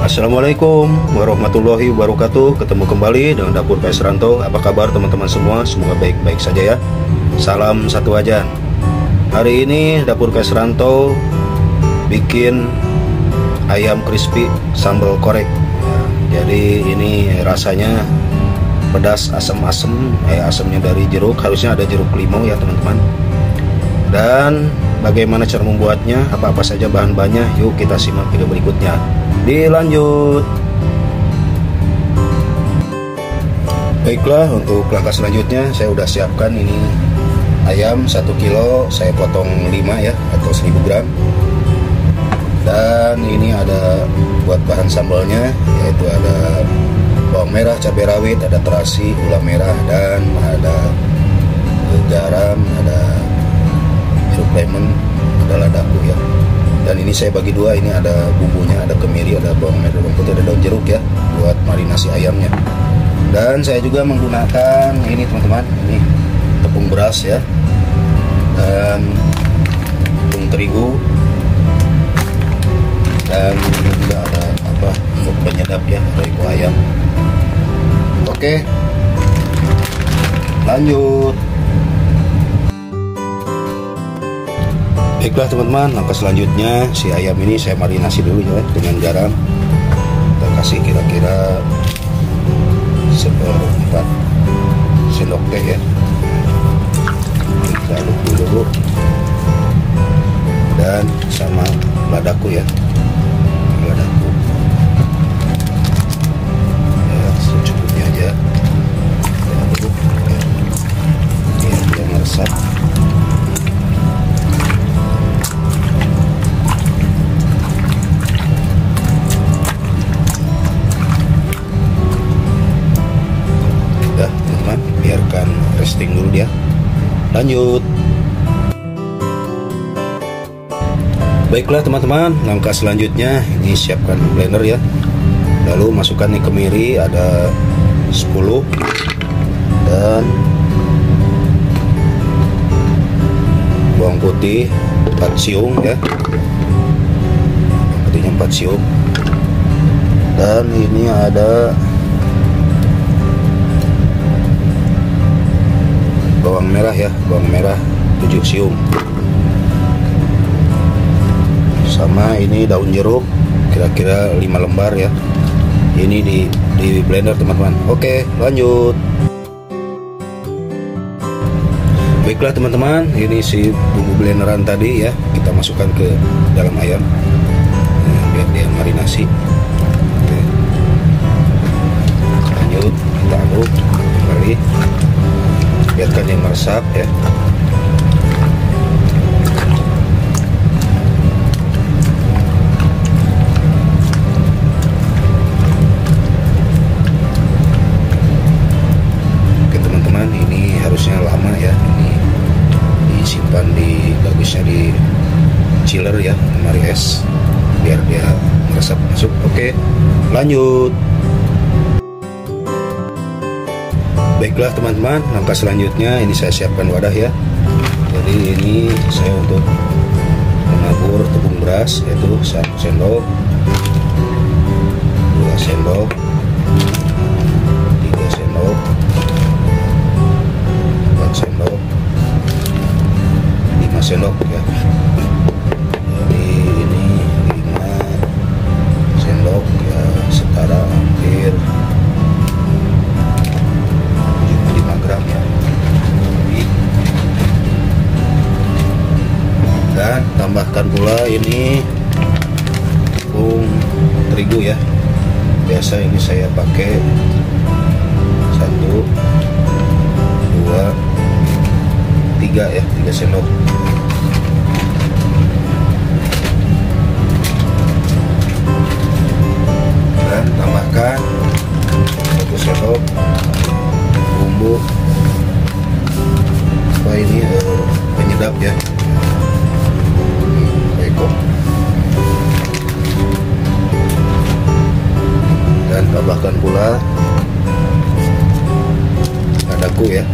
Assalamualaikum warahmatullahi wabarakatuh. Ketemu kembali dengan Dapur PS Ranto. Apa kabar teman-teman semua? Semoga baik-baik saja ya. Salam satu wajan. Hari ini Dapur PS Ranto bikin ayam crispy sambal korek. Jadi ini rasanya pedas, asam-asam. Asamnya dari jeruk. Harusnya ada jeruk limau ya teman-teman. Dan bagaimana cara membuatnya, apa-apa saja bahan-bahannya, yuk kita simak video berikutnya. Dilanjut. Baiklah, untuk langkah selanjutnya saya udah siapkan ini ayam 1 kilo, saya potong 5 ya, atau 1000 gram. Dan ini ada buat bahan sambalnya, yaitu ada bawang merah, cabai rawit, ada terasi, gula merah, dan ada garam, ada jeruk lemon, ada ladaku ya. Dan ini saya bagi dua, ini ada bumbunya, ada kemiri, ada bawang merah, bawang putih, ada daun jeruk ya, buat marinasi ayamnya. Dan saya juga menggunakan ini teman-teman, ini tepung beras ya, dan tepung terigu, dan ini juga ada apa, untuk penyedap ya, terigu ayam. Oke, lanjut. Baiklah teman-teman, langkah selanjutnya si ayam ini saya marinasi dulu ya dengan garam. Kita kasih kira-kira 1/4 sendok teh ya. Kita aduk dulu dan sama ladaku ya, ladaku ya, secukupnya aja. Kita aduk ya, biar dia meresap. Biarkan resting dulu dia. Lanjut. Baiklah teman-teman, langkah selanjutnya ini siapkan blender ya. Lalu masukkan nih kemiri, ada 10, dan bawang putih 4 siung ya, putihnya 4 siung. Dan ini ada bawang merah ya, bawang merah 7 siung, sama ini daun jeruk kira-kira 5 lembar ya. Ini di blender teman-teman. Oke, lanjut. Baiklah teman-teman, ini si bumbu blenderan tadi ya, kita masukkan ke dalam ayam biar dia marinasi. Oke. Lanjut, kita aduk kembali, biarkan dia meresap ya. Oke teman-teman, ini harusnya lama ya, ini disimpan bagusnya di chiller ya, lemari es, biar dia meresap masuk. Oke, lanjut. Baiklah teman-teman, langkah selanjutnya ini saya siapkan wadah ya. Jadi ini saya untuk menabur tepung beras, yaitu 1 sendok, 2 sendok, 3 sendok, 4 sendok, 5 sendok ya. Jadi ini 5 sendok ya, setara hampir ya. Dan tambahkan pula ini tepung terigu ya. Biasa ini saya pakai 1, 2, 3 ya, 3 sendok. Dan tambahkan 1 sendok bumbu apa ini, penyedap ya, Eko. Dan tambahkan pula ladaku ya.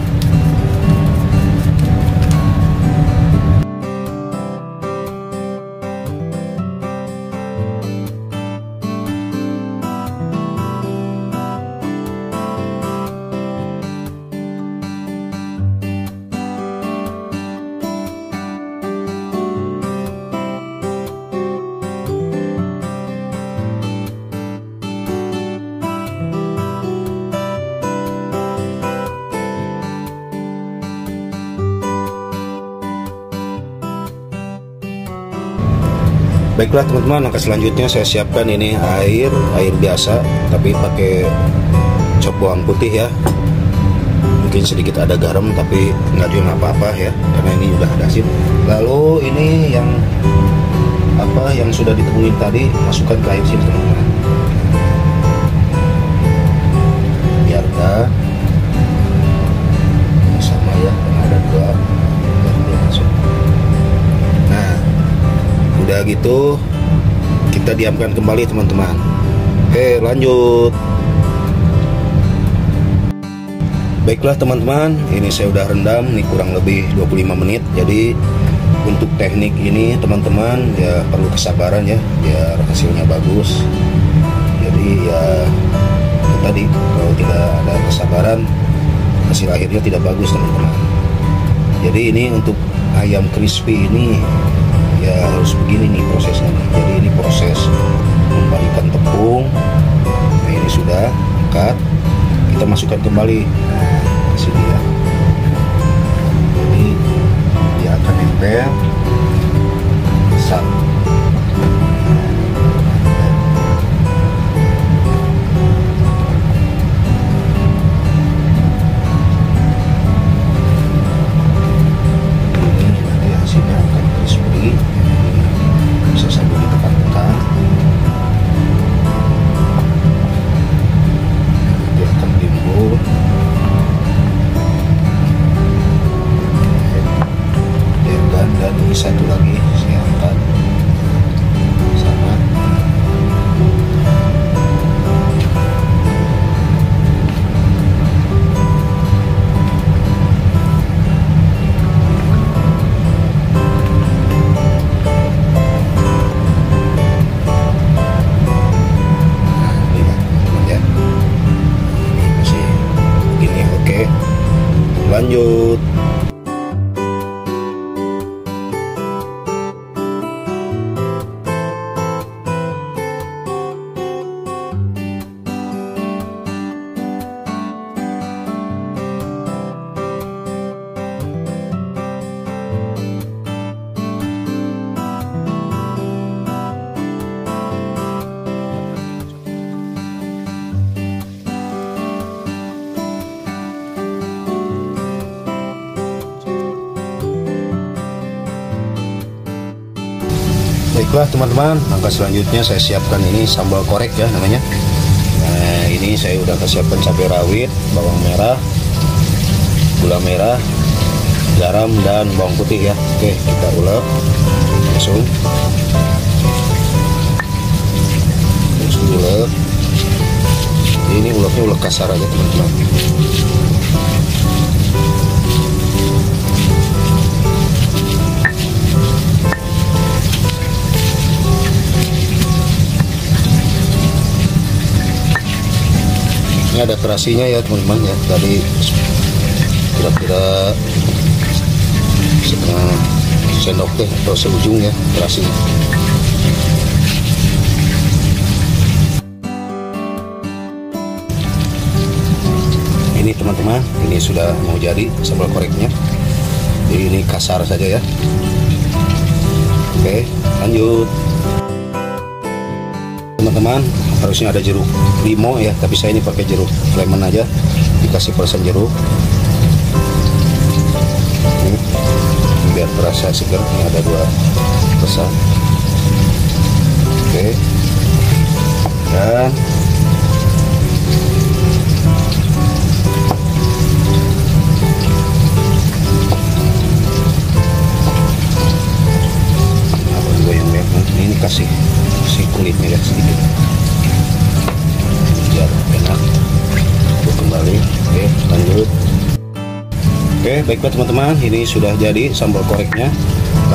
Baiklah teman-teman, langkah selanjutnya saya siapkan ini air biasa, tapi pakai cok bawang putih ya. Mungkin sedikit ada garam, tapi nggak juga apa-apa ya, karena ini udah ada asin. Lalu ini yang sudah ditemuin tadi masukkan ke air sini teman-teman. Biarkan sama ya, ada dua. Nah, udah gitu kita diamkan kembali teman-teman. Oke, lanjut. Baiklah teman-teman, ini saya udah rendam nih kurang lebih 25 menit. Jadi untuk teknik ini teman-teman ya perlu kesabaran ya, biar hasilnya bagus. Jadi ya itu tadi, kalau tidak ada kesabaran hasil akhirnya tidak bagus teman-teman. Jadi ini untuk ayam crispy ini ya harus begini nih prosesnya. Jadi ini proses membalikan tepung. Nah ini sudah angkat, kita masukkan kembali ke sini ya. Jadi dia akan nempel besar. Satu lagi saya angkat sama. Ya. Ini masih begini, oke. Lanjut. Baiklah teman-teman, langkah selanjutnya saya siapkan ini sambal korek ya namanya. Nah ini saya udah siapkan cabai rawit, bawang merah, gula merah, garam dan bawang putih ya. Oke, kita ulek langsung. Terus diulek. Ini uleknya ulek kasar aja teman-teman. Ini ada terasinya ya teman-teman ya, tadi kira-kira setengah sendok deh atau seujung ya terasinya. Ini teman-teman, ini sudah mau jadi sambal koreknya. Jadi ini kasar saja ya. Oke, lanjut. Teman-teman, harusnya ada jeruk limau ya, tapi saya ini pakai jeruk lemon aja, dikasih persen jeruk ini, biar terasa segar. Ini ada 2 persen. Oke, dan ini kasih kulitnya ya sedikit biar enak untuk kembali. Oke, lanjut. Oke, baiklah teman-teman, ini sudah jadi sambal koreknya.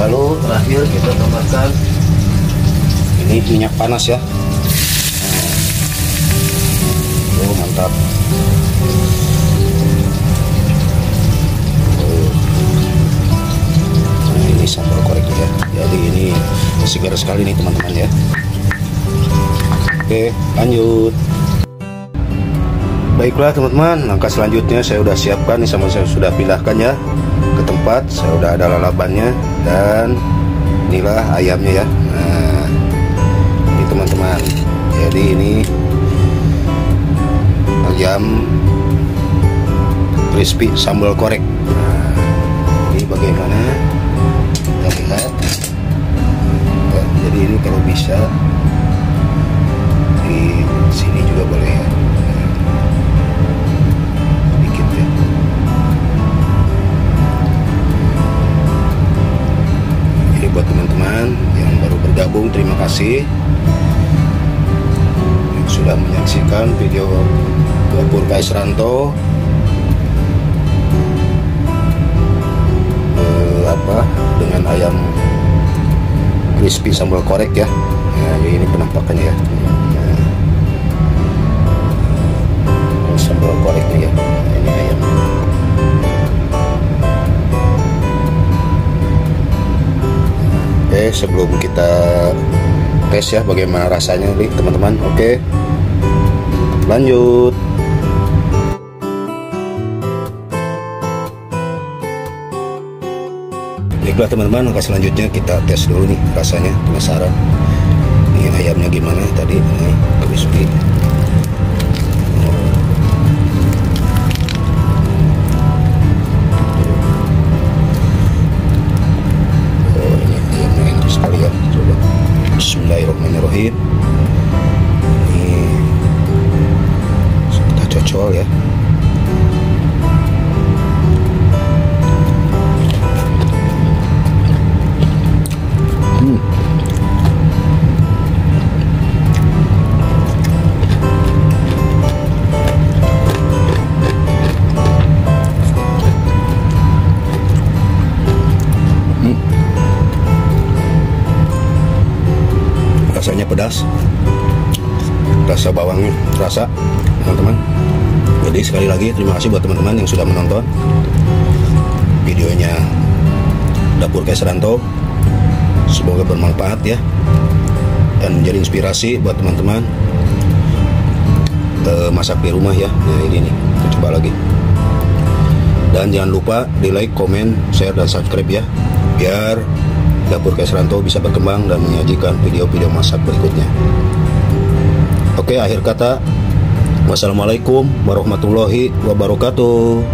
Lalu terakhir kita tambahkan ini minyak panas ya. Nah, mantap. Nah, ini sambal koreknya ya. Jadi ini segar sekali nih teman-teman ya. Oke, lanjut. Baiklah teman-teman, langkah selanjutnya saya udah siapkan nih, sama saya sudah pindahkan ya tempat, saya udah ada lalabannya dan inilah ayamnya ya. Nah, teman-teman. Jadi ini ayam crispy sambal korek. Nah, ini bagaimana kita lihat ya, jadi ini kalau bisa di sini juga boleh ya, sedikit ya. Jadi buat teman-teman yang baru bergabung, terima kasih yang sudah menyaksikan video Dapur KS Ranto dengan ayam crispy sambal korek ya. Nah, ini penampakannya ya. Nah, sambal koreknya ya. Nah, ini ayam. Oke, sebelum kita tes ya bagaimana rasanya nih teman-teman. Oke, lanjut. Baiklah teman-teman, langkah selanjutnya kita tes dulu nih rasanya, penasaran ini ayamnya gimana tadi. Ini crispy. Oh, ini ayamnya enak sekali ya. Coba bismillahirrahmanirrahim. Ini kita cocol ya. Rasanya pedas, rasa bawangnya terasa teman-teman. Jadi sekali lagi terima kasih buat teman-teman yang sudah menonton videonya Dapur KS Ranto. Semoga bermanfaat ya dan menjadi inspirasi buat teman-teman masak di rumah ya. Nah ini nih, kita coba lagi. Dan jangan lupa di like, komen, share, dan subscribe ya, biar Dapur KS Ranto bisa berkembang dan menyajikan video-video masak berikutnya. Oke, akhir kata, wassalamualaikum warahmatullahi wabarakatuh.